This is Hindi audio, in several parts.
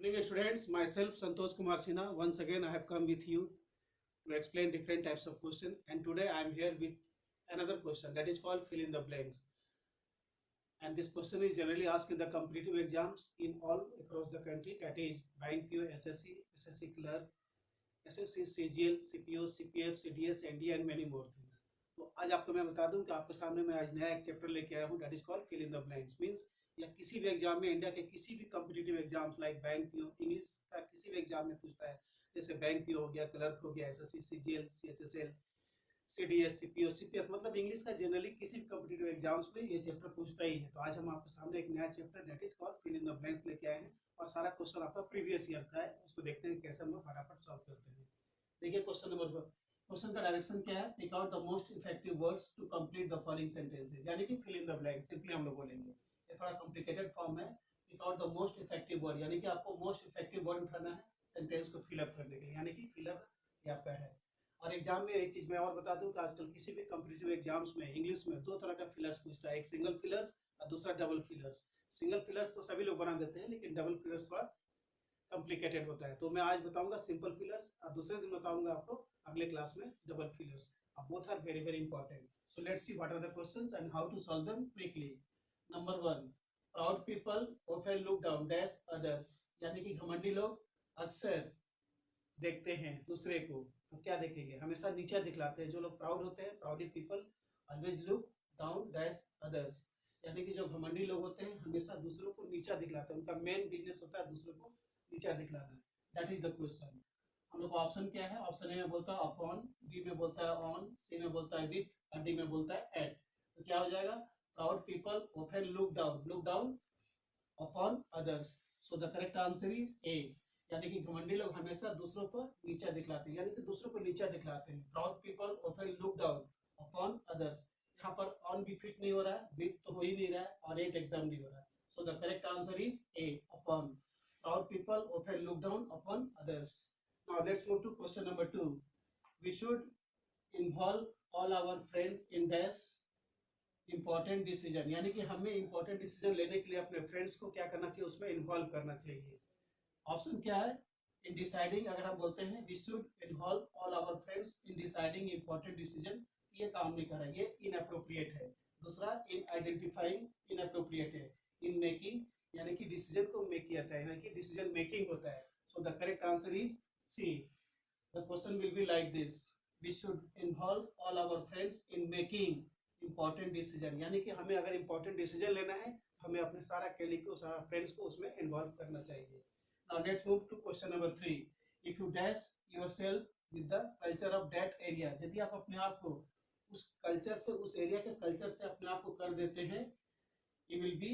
Evening students, myself Santosh Kumar Sinha. Once again I have come with you to explain different types of question, and today I am here with another question that is called fill in the blanks. And this question is generally asked in the competitive exams in all across the country, that is Bank PO, SSC, SSC Clerk, SSC, CGL, CPO, CPF, CDS, NDA and many more things. तो आज आपको मैं बता दूं कि आपके सामने मैं आज नया एक चैप्टर लेके आया हूं that is called fill in the blanks. Means या किसी भी एग्जाम में, इंडिया के किसी भी competitive exams like bank PO, English का किसी भी एग्जाम में पूछता है, जैसे बैंक पीओ हो गया, क्लर्क हो गया, SSC, CGL, CHSL, CDS, CPO, CPF, मतलब इंग्लिश का जनरली किसी भी कॉम्पिटिटिव एग्जाम्स में ये चैप्टर पूछता ही है। तो आज हम आपके सामने एक नया chapter that is called fill in the blanks लेके आए हैं और सारा क्वेश्चन आपका प्रीवियस ईयर का है। उसको देखते हैं कैसे हम लोग फटाफट सॉल्व करते हैं। देखिए क्वेश्चन नंबर 1। क्वेश्चन का डायरेक्शन क्या है? Pick out the most effective words to complete the following sentences, यानी कि fill in the blank. Simply हम लोग बोलेंगे, ये थोड़ा कॉम्प्लिकेटेड फॉर्म है। Pick out the most effective word, यानी कि आपको मोस्ट इफेक्टिव वर्ड उठाना है सेंटेंस को फिलअप करने के लिए, यानी कि फिलअप ये आपका है। और एग्जाम में एक चीज मैं और बता दूं कि आजकल किसी भी कॉम्पिटिटिव एग्जाम्स में इंग्लिश में दो तरह का फिलर्स पूछता है, एक सिंगल फिलर्स और दूसरा डबल फिलर्स। सिंगल फिलर्स तो सभी लोग बना देते हैं, लेकिन डबल फिलर्स थोड़ा कॉम्प्लिकेटेड होता है। तो मैं आज बताऊंगा सिंपल फिलर्स और दूसरे दिन बताऊंगा आपको अगले क्लास में double fillers. Both are very very important. So let's see what are the questions and how to solve them quickly. Number 1, proud people often look down dash others, यानी कि घमंडी लोग अक्सर देखते हैं दूसरे को, तो क्या देखेंगे? हमेशा नीचा दिखलाते हैं। जो लोग प्राउड होते हैं, proud people always look down dash others, यानी कि जो घमंडी लोग होते हैं हमेशा दूसरों को नीचा दिखलाते हैं। उनका मेन बिजनेस होता है दूसरों को नीचा दिखलाना। That is the question. हम लोग का ऑप्शन क्या है? ऑप्शन ए में बोलता है अपॉन, बी में बोलता है ऑन, सी में बोलता है विथ और डी में बोलता है एट। तो क्या हो जाएगा? Proud people often look down upon others. So the correct answer is a, यानी कि घमंडी लोग हमेशा दूसरों पर नीचा दिखलाते हैं, यानी कि दूसरों को नीचा दिखलाते हैं। Proud people often look down upon others. यहाँ पर ऑन भी फिट नहीं हो रहा है, विथ तो हो ही नहीं रहा है और एट एकदम नहीं हो रहा है। So the correct answer is a, upon. Proud people often look down upon others. Now let's move to question number 2. We should involve all our friends in dash important decision, यानी कि हमें important decision लेने के लिए अपने फ्रेंड्स को क्या करना चाहिए? उसमें इन्वॉल्व करना चाहिए। ऑप्शन क्या है? इन डिसाइडिंग, अगर हम बोलते हैं we should involve all our friends in deciding important decision, ये काम नहीं कर रहा है, ये इनअप्रोप्रिएट है। दूसरा, इन आइडेंटिफाइंग, इनअप्रोप्रिएट है। इन मेकिंग, यानी कि डिसीजन को मेक किया जाता है, यानी कि डिसीजन मेकिंग होता है। So the correct answer is C. The question will be like this, we should involve all our friends in making important decision, यानी कि हमें अगर इंपॉर्टेंट डिसीजन लेना है हमें अपने सारा कैलिक को, सारा फ्रेंड्स को उसमें इन्वॉल्व करना चाहिए। Now let's move to question number 3. If you dash yourself with the culture of that area, यदि आप अपने आप को उस कल्चर से, उस एरिया के कल्चर से अपने आप को कर देते हैं, you will be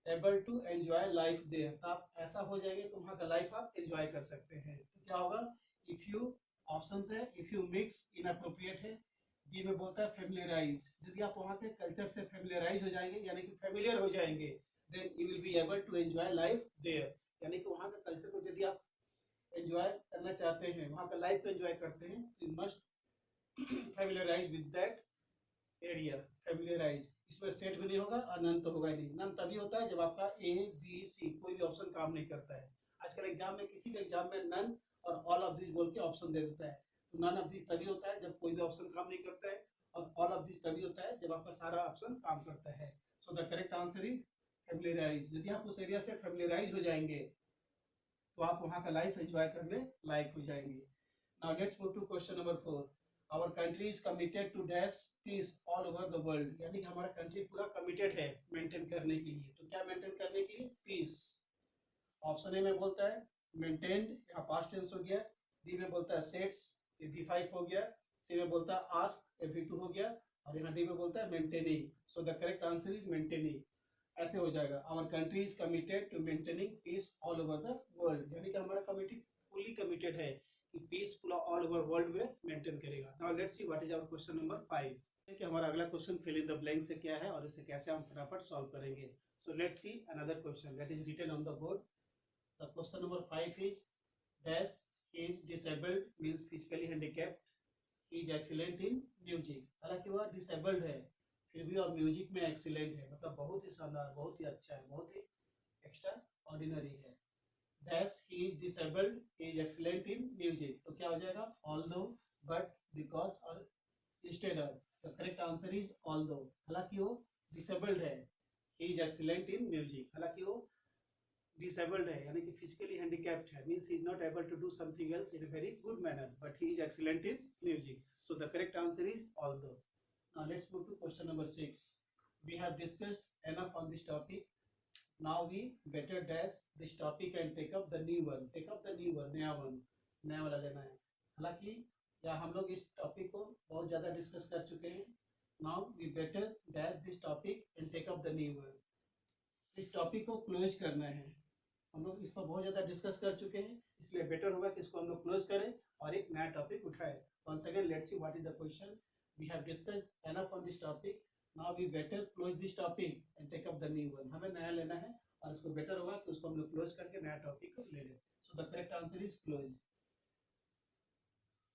able to enjoy life there, तो आप ऐसा हो जाएंगे तो वहाँ का लाइफ आप एंजॉय कर सकते हैं। तो क्या होगा? If you, ऑप्शन है if you mix, inappropriate है। डी में बोलता है फेमिलियराइज, यदि आप वहाँ के कल्चर से फेमिलियराइज हो जाएंगे, यानी कि फेमिलियर हो जाएंगे, then you will be able to enjoy life there, यानी कि वहाँ का कल्चर को यदि आप एंजॉय करना चाहते हैं, वहाँ का लाइफ को एंजॉय करते हैं, तो you must familiarise with that area. Familiarise, इसमें स्टेट भी नहीं होगा और नन तो होगा ही नहीं। नन तभी होता है जब आपका ए बी सी कोई भी ऑप्शन काम नहीं करता है। आजकल एग्जाम में, किसी भी एग्जाम में नन और ऑल ऑफ दिस बोल के ऑप्शन दे देता है। तो नन ऑफ दिस तभी होता है जब कोई भी ऑप्शन काम नहीं करता है, और ऑल ऑफ दिस तभी होता है जब आपका सारा ऑप्शन काम करता है। So the correct answer is familiarise. यदि आप उस एरिया से फेमिलियराइज हो जाएंगे तो आप वहां का लाइफ एंजॉय करने लायक हो जाएंगे। Now let's move to question number 4. Our country is committed to dash peace all over the world, यानी कि हमारा कंट्री पूरा कमिटेड है मेंटेन करने के लिए। तो क्या मेंटेन करने के लिए? पीस। ऑप्शन ए में बोलता है मेंटेन्ड, यहाँ पास्ट टेंस हो गया। बी में बोलता है सेट्स, ये V5 हो गया। सी में बोलता है आस्क, ये V2 हो गया। और यहाँ डी में बोलता है maintaining. So the correct answer is maintaining. ऐसे हो जाएगा, our country is committed to maintaining peace all over the world, यानी कि हमारा कमिटी फुली कमिटेड है कि पीस पूरा ऑल ओवर वर्ल्ड में मेंटेन करेगा। Now let's see what is our question number 5। कि हमारा अगला question fill in the blank से क्या है और इसे कैसे हम फटाफट सॉल्व करेंगे। So let's see another question that is written on the board. The question number 5 is dash is disabled means physically handicapped, he is excellent in music. हालांकि वह डिसेबल्ड है फिर भी और म्यूजिक में एक्सीलेंट है, मतलब बहुत ही शानदार, बहुत ही अच्छा है, बहुत ही एक्स्ट्रा ऑर्डिनरी है। dash he is disabled, he is excellent in music. तो क्या हो जाएगा? Although, but, because और instead of. The correct answer is although. हालांकि वो disabled है, he is excellent in music. हालांकि वो disabled है यानी कि physically handicapped है, means he is not able to do something else in a very good manner, but he is excellent in music. So the correct answer is although. Now let's move to question number 6. We have discussed enough on this topic. Now we better dash this topic and take up the new one. Take up the new one, नया one, नया वाला लेना है. हालांकि या हम लोग इस टॉपिक को बहुत ज़्यादा डिस्कस कर चुके हैं. Now we better dash this topic and take up the new one. इस टॉपिक को क्लोज करना है. हम लोग इस पर बहुत ज़्यादा डिस्कस कर चुके हैं, इसलिए बेटर होगा कि इसको हम लोग क्लोज करें और एक नया टॉपिक उठाएं. Once again, let's see what is the question. We have discussed enough on this topic. Now we better close this topic and take up the new one. हमें नया लेना है और इसको बेटर होगा कि उसको हम लोग क्लोज करके नया टॉपिक को ले लें. So the correct answer is close.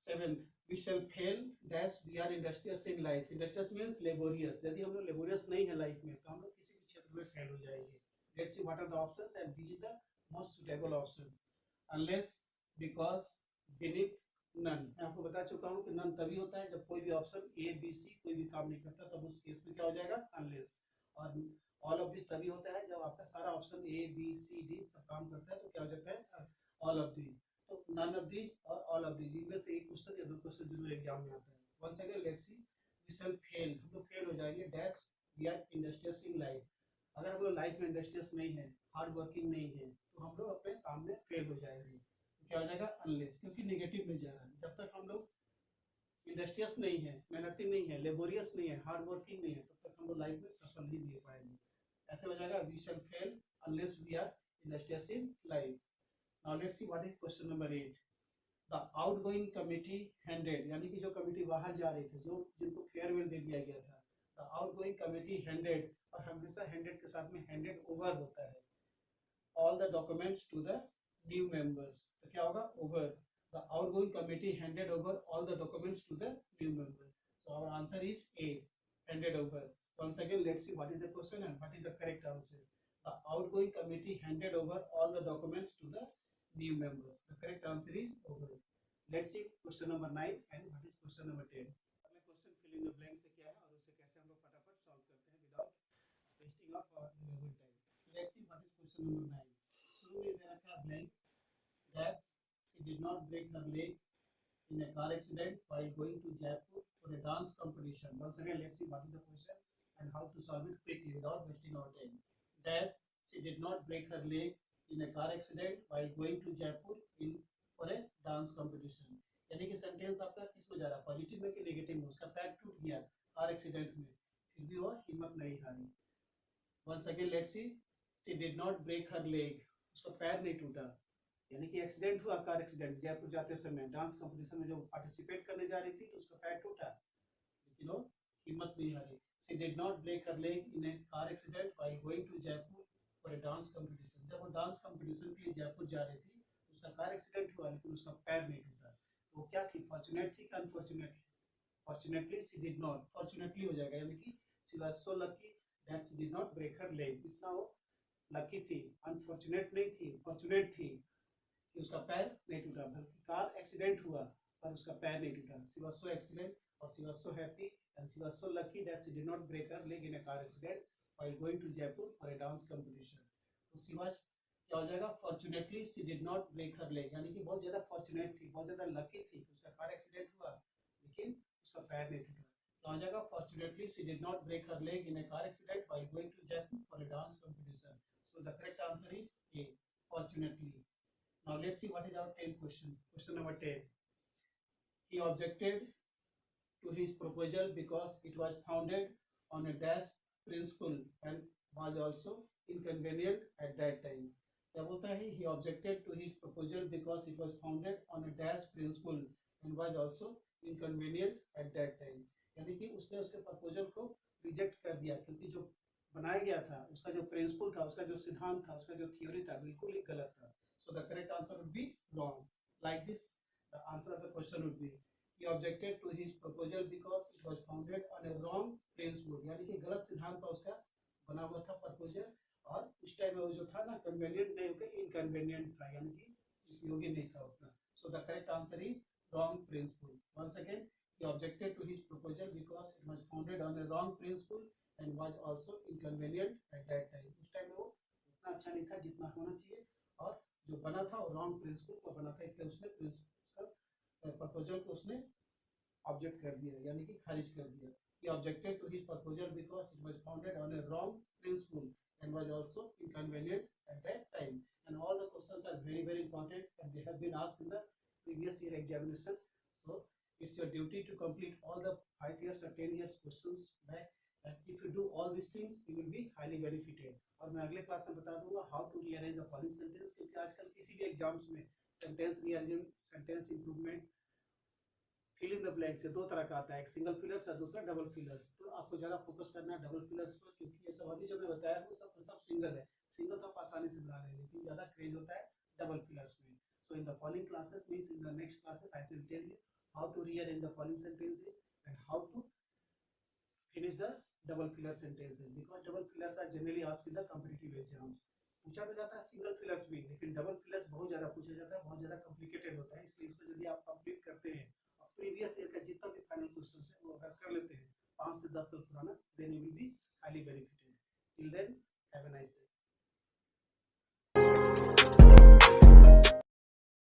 7th, we shall fail dash we are industrious in life. Industrious means laborious. यदि हम लोग laborious नहीं है लाइफ में तो हम लोग किसी भी क्षेत्र में फेल हो जाएंगे. Let's see what are the options and this is the most suitable option. Unless, because, beneath, none. मैं आपको बता चुका हूँ कि none तभी होता है जब कोई भी ऑप्शन A, B, C कोई भी काम नहीं करता, तब उस केस में क्या हो जाएगा? Unless. और all of this तभी होता है जब आपका सारा option A, B, C, D सब काम करता है, तो क्या हो जाता है? All of these. तो none of these और all of these, इनमें से एक क्वेश्चन या दो क्वेश्चन जरूर एग्जाम में आता है. Once again, let's see. We shall fail. हम लोग फेल हो जाएंगे. Dash we are industrious in life. अगर हम लोग लाइफ में इंडस्ट्रियस नहीं है, हार्ड वर्किंग नहीं है, तो हम लोग अपने काम में फेल हो जाएंगे. तो क्या हो जाएगा? अनलेस, क्योंकि नेगेटिव में जा रहा है. जब तक हम लोग इंडस्ट्रियस नहीं है, मेहनती नहीं है, लेबोरियस नहीं है, हार्ड वर्किंग नहीं है, तब तक हम लोग लाइफ में सफल नहीं दे पाएंगे. ऐसे हो जाएगा we shall fail unless we are industrious in life. Now let's see what is question number 8. The outgoing committee handed, यानी कि जो कमिटी बाहर जा रही थी, जो जिनको फेयरवेल दे दिया गया था, द आउटगोइंग कमिटी हैंडेड, और हमेशा हैंडेड के साथ में हैंडेड ओवर होता है, all the documents to the new members. तो क्या होगा? Over. The outgoing committee handed over all the documents to the new members. So our answer is A, handed over. Once again, let's see what is the question and what is the correct answer. The outgoing committee handed over all the documents to the new members. The correct answer is over. Let's see question number 9 and what is question number 10. अगला question fill in the blank से क्या है और उसे कैसे हम लोग फटाफट सॉल्व करते हैं without wasting of our valuable time. Let's see what is question number 9. शुरू में दे रखा है blank. That she did not break her leg in a car accident while going to Jaipur for a dance competition. Once again, let's see what is the question and how to solve it quickly without wasting our time. That she did not break her leg in a car accident while going to Jaipur for a dance competition. यानी कि सेंटेंस आपका किस में जा रहा है? पॉजिटिव में कि नेगेटिव में? उसका पैर टूट गया कार एक्सीडेंट में, फिर भी वो हिम्मत नहीं हारी. Once again, let's see. She did not break her leg. उसका पैर नहीं टूटा, यानी कि एक्सीडेंट हुआ, कार एक्सीडेंट, जयपुर जाते समय डांस कंपटीशन में जो पार्टिसिपेट करने जा रही थी तो उसका पैर टूटा, लेकिन वो हिम्मत नहीं हारी. She did not break her leg in a car accident while going to Jaipur for a dance competition. जब वो डांस कंपटीशन के लिए जयपुर जा रही थी तो उसका कार एक्सीडेंट हुआ, लेकिन उसका पैर नहीं टूटा. तो वो क्या थी? फॉर्चुनेट थी कि unfortunate? Fortunately she did not. Fortunately हो जाएगा, यानी कि she was so lucky that she did not break her leg. इतना वो लकी थी, अनफॉर्चुनेट नहीं थी, फॉर्चुनेट थी कि उसका पैर नहीं टूटा. बल्कि कार एक्सीडेंट हुआ पर उसका पैर नहीं टूटा. शी वाज सो एक्सीलेंट और she was so happy and she was so lucky that she did not break her leg in a car accident while going to Jaipur for a dance competition. तो शी वाज क्या हो जाएगा? Fortunately she did not break her leg, यानी कि बहुत ज़्यादा फॉर्चुनेट थी, बहुत ज़्यादा लकी थी कि उसका कार एक्सीडेंट हुआ लेकिन उसका पैर नहीं टूटा. तो हो जाएगा fortunately she did not break her leg in a car accident while going to Jaipur for a dance competition. So the correct answer is A, fortunately. Now let's see what is our 10th question. Question number 10. He objected to his proposal because it was founded on a dash principle and was also inconvenient at that time. क्या बोलता है? He objected to his proposal because it was founded on a dash principle and was also inconvenient at that time. यानी कि उसने उसके प्रपोजल को रिजेक्ट कर दिया क्योंकि जो बनाया गया था, उसका जो प्रिंसिपल था, उसका जो सिद्धांत था, उसका जो थ्योरी था, बिल्कुल ही गलत था. सो the correct answer would be wrong. Like this the answer of the question would be he objected to his proposal because it was founded on a wrong principle, यानी कि गलत सिद्धांत पर उसका बना हुआ था प्रपोजल और उस टाइम में वो जो था ना कन्वेनियंट नहीं होकर इनकन्वेनियंट था, यानी कि उपयोगी नहीं था उतना. So the correct answer is wrong principle. Once again, he objected to his proposal because it was founded on a wrong principle and was also inconvenient at that time. उस टाइम में वो उतना अच्छा नहीं था जितना होना चाहिए, और जो बना था वो रॉन्ग प्रिंसिपल पर बना था, इसलिए उसने उसका प्रपोजल को उसने ऑब्जेक्ट कर दिया, यानी कि खारिज कर दिया. He objected to his proposal because it was founded on a wrong principle and was also inconvenient at that time. And all the questions are very very important and they have been asked in the previous year examination. So it's your duty to complete all the 5 years or 10 years questions back. And if you do all these things, you will be highly benefited. और मैं अगले क्लास में बता दूंगा how to rearrange the following sentence, क्योंकि आजकल किसी भी एग्जाम्स में sentence rearrangement, sentence improvement, fill in the blank से दो तरह का आता है, एक सिंगल फिलर्स और दूसरा डबल फिलर्स. तो आपको ज़्यादा फोकस करना है डबल फिलर्स पर, क्योंकि ये सब अभी जो मैं बताया वो सब सिंगल है. सिंगल तो आप आसानी से बना रहे हैं, लेकिन ज़्यादा क्रेज होता है डबल फिलर्स में. So in the following classes means in the next classes I will tell you how to rearrange the following sentences and how to finish the double filler sentences, because double fillers are generally asked in the competitive exams. पूछा तो जाता है सिंगल फिलर्स भी, लेकिन डबल फिलर्स बहुत ज़्यादा पूछा जाता है, बहुत ज़्यादा कॉम्प्लिकेटेड होता है. इसलिए इसको यदि आप कंप्लीट करते हैं और प्रीवियस ईयर का जितना भी फाइनल क्वेश्चन है वो अगर कर लेते हैं 5 से 10 साल पुराना, then you will be highly benefited. Till then, have a nice day.